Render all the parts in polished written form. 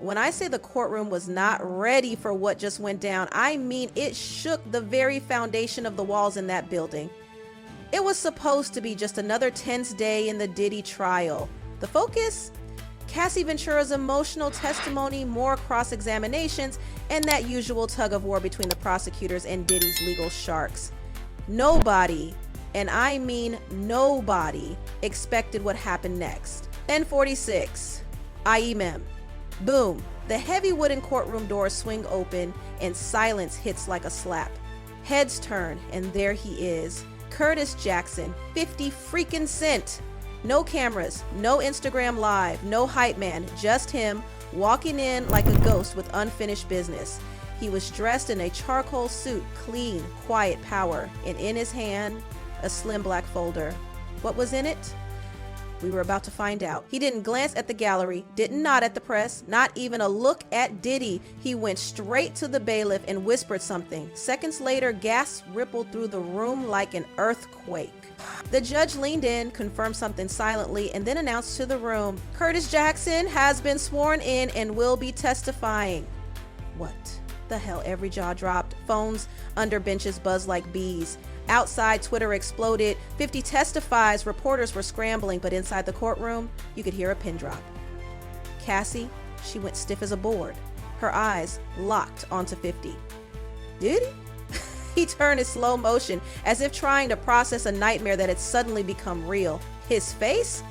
When I say the courtroom was not ready for what just went down, I mean it shook the very foundation of the walls in that building. It was supposed to be just another tense day in the Diddy trial. The focus? Cassie Ventura's emotional testimony, more cross-examinations, and that usual tug-of-war between the prosecutors and Diddy's legal sharks. Nobody, and I mean nobody, expected what happened next. N46, IEMEM. Boom. The heavy wooden courtroom doors swing open and silence hits like a slap. Heads turn, and there he is. Curtis Jackson, 50 freaking cent. No cameras, no Instagram live, no hype man, just him walking in like a ghost with unfinished business. He was dressed in a charcoal suit, clean, quiet power, and in his hand, a slim black folder. What was in it? We were about to find out. He didn't glance at the gallery, didn't nod at the press, not even a look at Diddy. He went straight to the bailiff and whispered something. Seconds later, gasps rippled through the room like an earthquake. The judge leaned in, confirmed something silently, and then announced to the room, Curtis Jackson has been sworn in and will be testifying. What the hell? Every jaw dropped. Phones under benches buzzed like bees. Outside, Twitter exploded. 50 testifies. Reporters were scrambling, but inside the courtroom, you could hear a pin drop. Cassie, she went stiff as a board. Her eyes locked onto 50. Did he? He turned in slow motion, as if trying to process a nightmare that had suddenly become real. His face?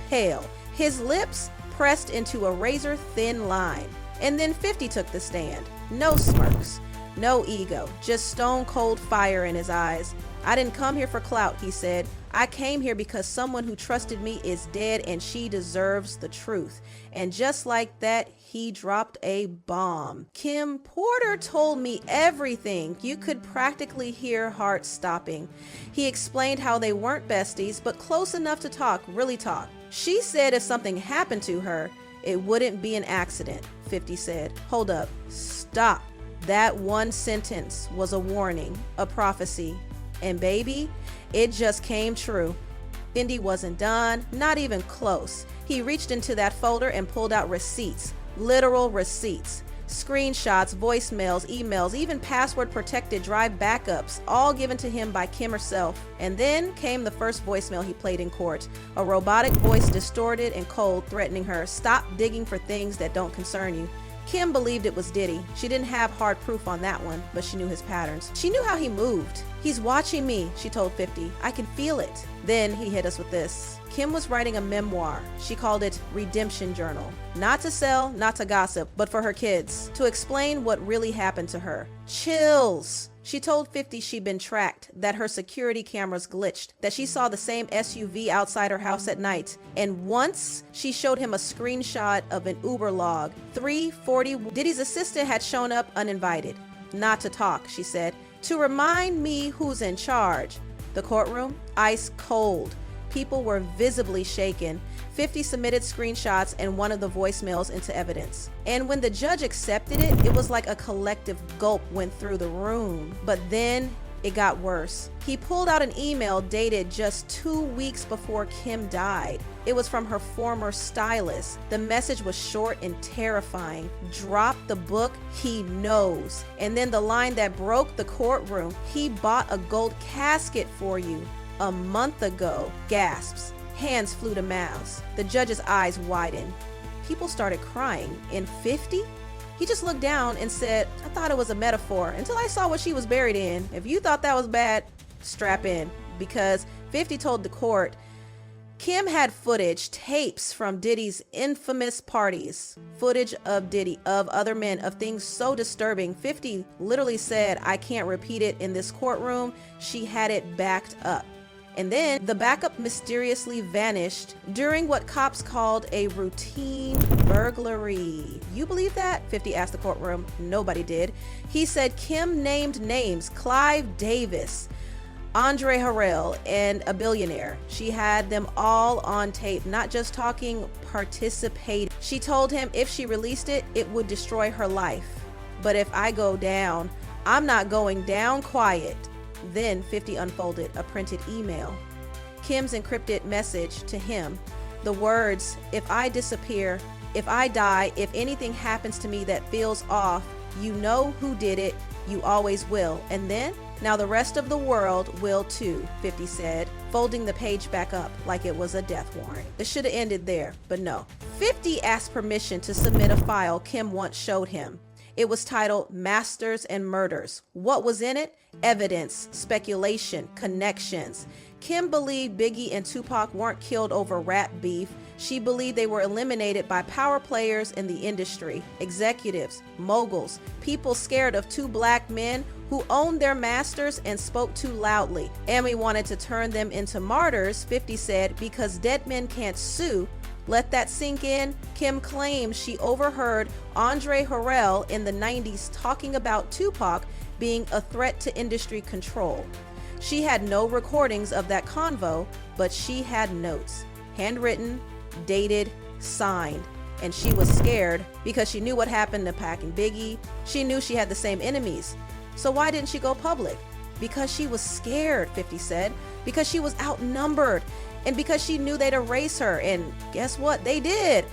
Pale. His lips pressed into a razor-thin line. And then 50 took the stand. No smirks. No ego. Just stone-cold fire in his eyes. I didn't come here for clout, he said. I came here because someone who trusted me is dead and she deserves the truth. And just like that, he dropped a bomb. Kim Porter told me everything. You could practically hear heart stopping. He explained how they weren't besties, but close enough to talk, really talk. She said if something happened to her, it wouldn't be an accident, 50 said. Hold up. Stop. That one sentence was a warning, a prophecy. And baby, it just came true. Fendi wasn't done, not even close. He reached into that folder and pulled out receipts, literal receipts, screenshots, voicemails, emails, even password-protected drive backups, all given to him by Kim herself. And then came the first voicemail he played in court, a robotic voice distorted and cold, threatening her, stop digging for things that don't concern you. Kim believed it was Diddy. She didn't have hard proof on that one, but she knew his patterns. She knew how he moved. He's watching me, she told 50. I can feel it. Then he hit us with this. Kim was writing a memoir. She called it Redemption Journal. Not to sell, not to gossip, but for her kids, to explain what really happened to her. Chills. She told 50 she'd been tracked, that her security cameras glitched, that she saw the same SUV outside her house at night. And once, she showed him a screenshot of an Uber log. 3:40, Diddy's assistant had shown up uninvited. Not to talk, she said, to remind me who's in charge. The courtroom, ice cold. People were visibly shaken. 50 submitted screenshots and one of the voicemails into evidence. And when the judge accepted it, it was like a collective gulp went through the room. But then it got worse. He pulled out an email dated just 2 weeks before Kim died. It was from her former stylist. The message was short and terrifying. Drop the book, he knows. And then the line that broke the courtroom, he bought a gold casket for you a month ago. Gasps. Hands flew to mouths. The judge's eyes widened. People started crying. And 50? He just looked down and said, I thought it was a metaphor until I saw what she was buried in. If you thought that was bad, strap in. Because 50 told the court, Kim had footage, tapes from Diddy's infamous parties. Footage of Diddy, of other men, of things so disturbing. 50 literally said, I can't repeat it in this courtroom. She had it backed up. And then the backup mysteriously vanished during what cops called a routine burglary. You believe that? 50 asked the courtroom. Nobody did. He said Kim named names: Clive Davis, Andre Harrell, and a billionaire. She had them all on tape, not just talking, participating. She told him if she released it, it would destroy her life. But if I go down, I'm not going down quiet. Then 50 unfolded a printed email. Kim's encrypted message to him. The words, if I disappear, If I die, if anything happens to me that feels off, you know who did it, you always will. And then, now the rest of the world will too, 50 said, folding the page back up like it was a death warrant. It should have ended there, but no. 50 asked permission to submit a file Kim once showed him. It was titled Masters and Murders. What was in it? Evidence, speculation, connections. Kim believed Biggie and Tupac weren't killed over rap beef. She believed they were eliminated by power players in the industry, executives, moguls, people scared of two black men who owned their masters and spoke too loudly. And we wanted to turn them into martyrs, 50 said, because dead men can't sue. Let that sink in. Kim claims she overheard Andre Harrell in the 90s talking about Tupac being a threat to industry control. She had no recordings of that convo, but she had notes, handwritten, dated, signed, and she was scared because she knew what happened to Pac and Biggie. She knew she had the same enemies. So why didn't she go public? Because she was scared, 50 said, because she was outnumbered, and because she knew they'd erase her. And guess what? They did,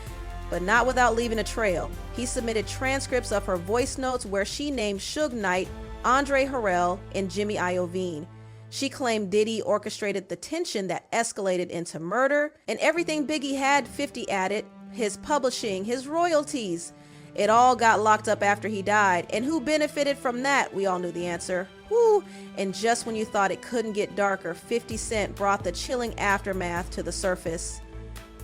but not without leaving a trail. He submitted transcripts of her voice notes where she named Suge Knight, Andre Harrell, and Jimmy Iovine. She claimed Diddy orchestrated the tension that escalated into murder, and everything Biggie had, 50 added, his publishing, his royalties. It all got locked up after he died, and who benefited from that? We all knew the answer. Woo! And just when you thought it couldn't get darker, 50 Cent brought the chilling aftermath to the surface.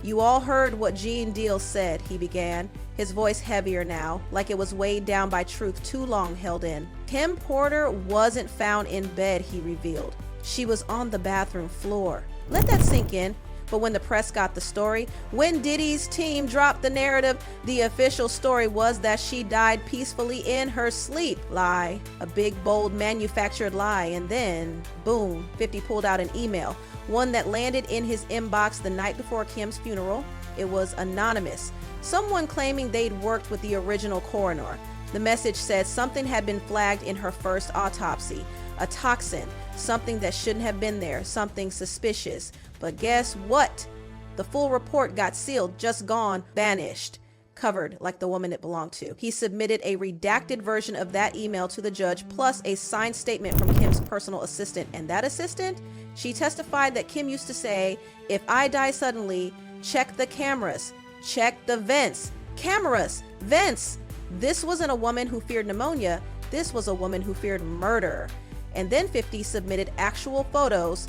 You all heard what Gene Deal said, he began, his voice heavier now, like it was weighed down by truth too long held in. Kim Porter wasn't found in bed, he revealed. She was on the bathroom floor. Let that sink in. But when the press got the story, when Diddy's team dropped the narrative, the official story was that she died peacefully in her sleep. Lie. A big, bold, manufactured lie. And then, boom, 50 pulled out an email, one that landed in his inbox the night before Kim's funeral. It was anonymous. Someone claiming they'd worked with the original coroner. The message said something had been flagged in her first autopsy. A toxin, something that shouldn't have been there, something suspicious. But guess what? The full report got sealed, just gone, vanished, covered like the woman it belonged to. He submitted a redacted version of that email to the judge, plus a signed statement from Kim's personal assistant. And that assistant? She testified that Kim used to say, if I die suddenly, check the cameras, check the vents. Cameras, vents. This wasn't a woman who feared pneumonia. This was a woman who feared murder. And then 50 submitted actual photos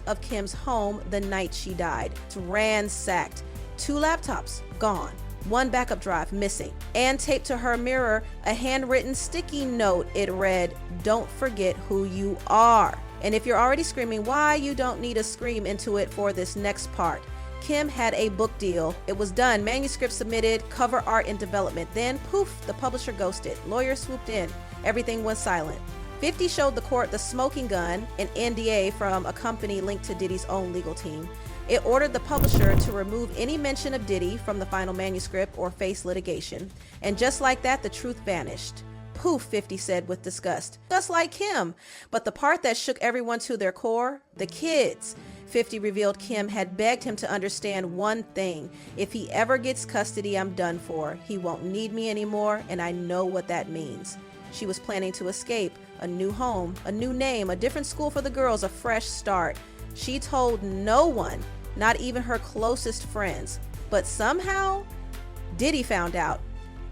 of Kim's home the night she died. It's ransacked. 2 laptops, gone. 1 backup drive, missing. And taped to her mirror, a handwritten sticky note. It read, don't forget who you are. And if you're already screaming, why, you don't need to scream into it for this next part. Kim had a book deal. It was done. Manuscript submitted, cover art in development. Then, poof, the publisher ghosted. Lawyers swooped in. Everything went silent. 50 showed the court the smoking gun, an NDA from a company linked to Diddy's own legal team. It ordered the publisher to remove any mention of Diddy from the final manuscript or face litigation. And just like that, the truth vanished. Poof, 50 said with disgust. Just like Kim. But the part that shook everyone to their core, the kids. 50 revealed Kim had begged him to understand one thing. If he ever gets custody, I'm done for. He won't need me anymore, and I know what that means. She was planning to escape, a new home, a new name, a different school for the girls, a fresh start. She told no one, not even her closest friends. But somehow, Diddy found out.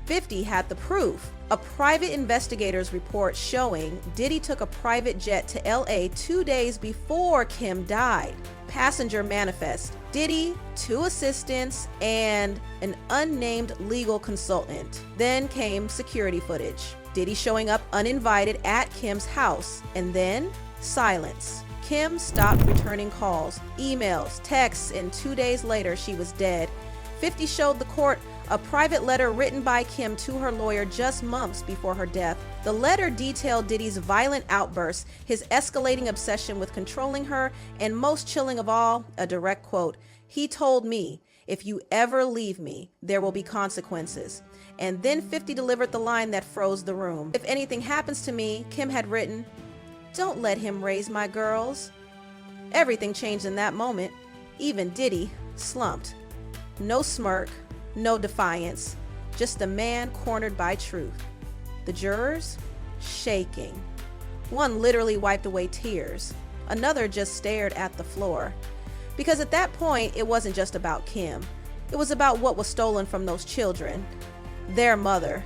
50 had the proof. A private investigator's report showing Diddy took a private jet to LA 2 days before Kim died. Passenger manifest. Diddy, 2 assistants, and an unnamed legal consultant. Then came security footage. Diddy showing up uninvited at Kim's house. And then silence. Kim stopped returning calls, emails, texts, and 2 days later she was dead. 50 showed the court a private letter written by Kim to her lawyer just months before her death. The letter detailed Diddy's violent outbursts, his escalating obsession with controlling her, and most chilling of all, a direct quote. He told me, if you ever leave me, there will be consequences. And then 50 delivered the line that froze the room. If anything happens to me, Kim had written, don't let him raise my girls. Everything changed in that moment. Even Diddy slumped. No smirk, no defiance, just a man cornered by truth. The jurors, shaking. One literally wiped away tears. Another just stared at the floor. Because at that point, it wasn't just about Kim. It was about what was stolen from those children. Their mother,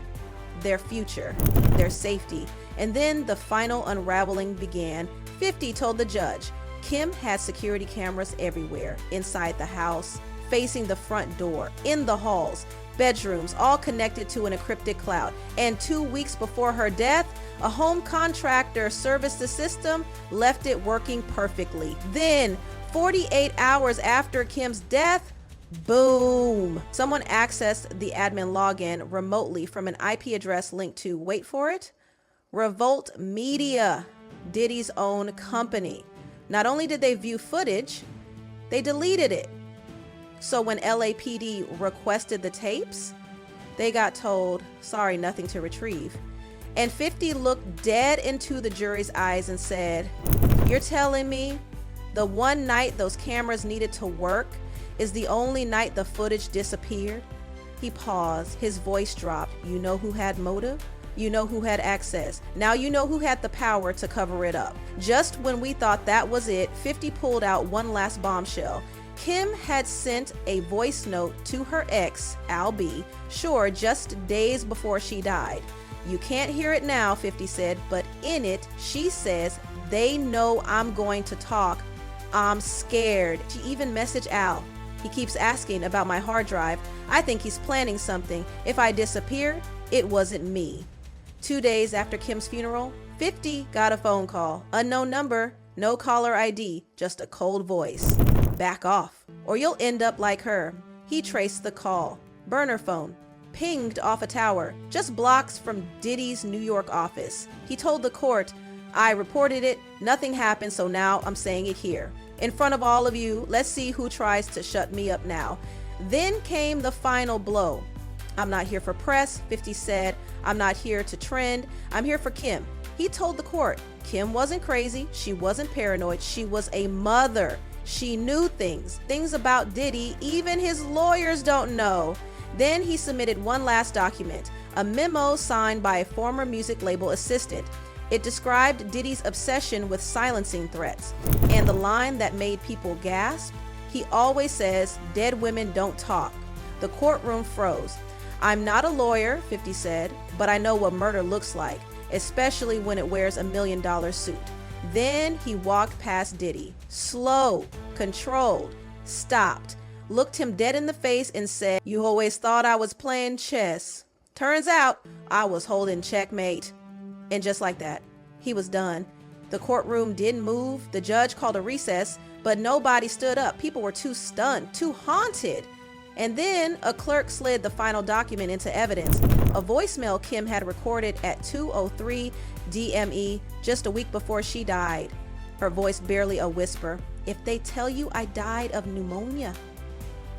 their future, their safety. And then the final unraveling began. 50 told the judge, Kim had security cameras everywhere, inside the house, facing the front door, in the halls, bedrooms, all connected to an encrypted cloud. And 2 weeks before her death, a home contractor serviced the system, left it working perfectly. Then, 48 hours after Kim's death, boom! Someone accessed the admin login remotely from an IP address linked to, wait for it, Revolt Media, Diddy's own company. Not only did they view footage, they deleted it. So when LAPD requested the tapes, they got told, sorry, nothing to retrieve. And 50 looked dead into the jury's eyes and said, you're telling me the one night those cameras needed to work is the only night the footage disappeared? He paused, his voice dropped. You know who had motive? You know who had access. Now you know who had the power to cover it up. Just when we thought that was it, 50 pulled out one last bombshell. Kim had sent a voice note to her ex, Al B, sure, just days before she died. You can't hear it now, 50 said, but in it, she says, they know I'm going to talk. I'm scared. She even messaged Al. He keeps asking about my hard drive. I think he's planning something. If I disappear, it wasn't me. 2 days after Kim's funeral, 50 got a phone call. Unknown number, no caller ID, just a cold voice. Back off, or you'll end up like her. He traced the call. Burner phone. Pinged off a tower, just blocks from Diddy's New York office. He told the court, I reported it, nothing happened, so now I'm saying it here. In front of all of you, let's see who tries to shut me up now. Then came the final blow. I'm not here for press, 50 said. I'm not here to trend. I'm here for Kim. He told the court, Kim wasn't crazy. She wasn't paranoid. She was a mother. She knew things about Diddy even his lawyers don't know. Then he submitted one last document, a memo signed by a former music label assistant. It described Diddy's obsession with silencing threats. And the line that made people gasp, he always says, dead women don't talk. The courtroom froze. I'm not a lawyer, 50 said, but I know what murder looks like, especially when it wears $1 million suit. Then he walked past Diddy, slow, controlled, stopped, looked him dead in the face and said, you always thought I was playing chess. Turns out I was holding checkmate. And just like that, he was done. The courtroom didn't move. The judge called a recess, but nobody stood up. People were too stunned, too haunted. And then a clerk slid the final document into evidence, a voicemail Kim had recorded at 2:03 DME just a week before she died. Her voice barely a whisper. If they tell you I died of pneumonia,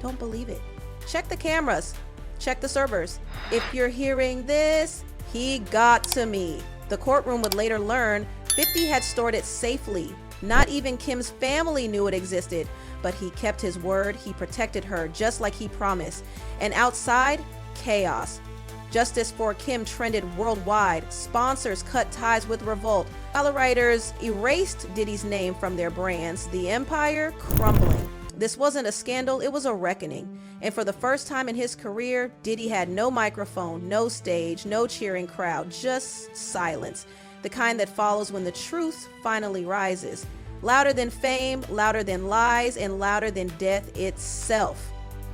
don't believe it. Check the cameras. Check the servers. If you're hearing this, he got to me. The courtroom would later learn 50 had stored it safely. Not even Kim's family knew it existed, but he kept his word. He protected her just like he promised. And outside, chaos. Justice for Kim trended worldwide. Sponsors cut ties with Revolt. Other writers erased Diddy's name from their brands. The empire crumbling. This wasn't a scandal, it was a reckoning. And for the first time in his career, Diddy had no microphone, no stage, no cheering crowd, just silence. The kind that follows when the truth finally rises. Louder than fame, louder than lies, and louder than death itself.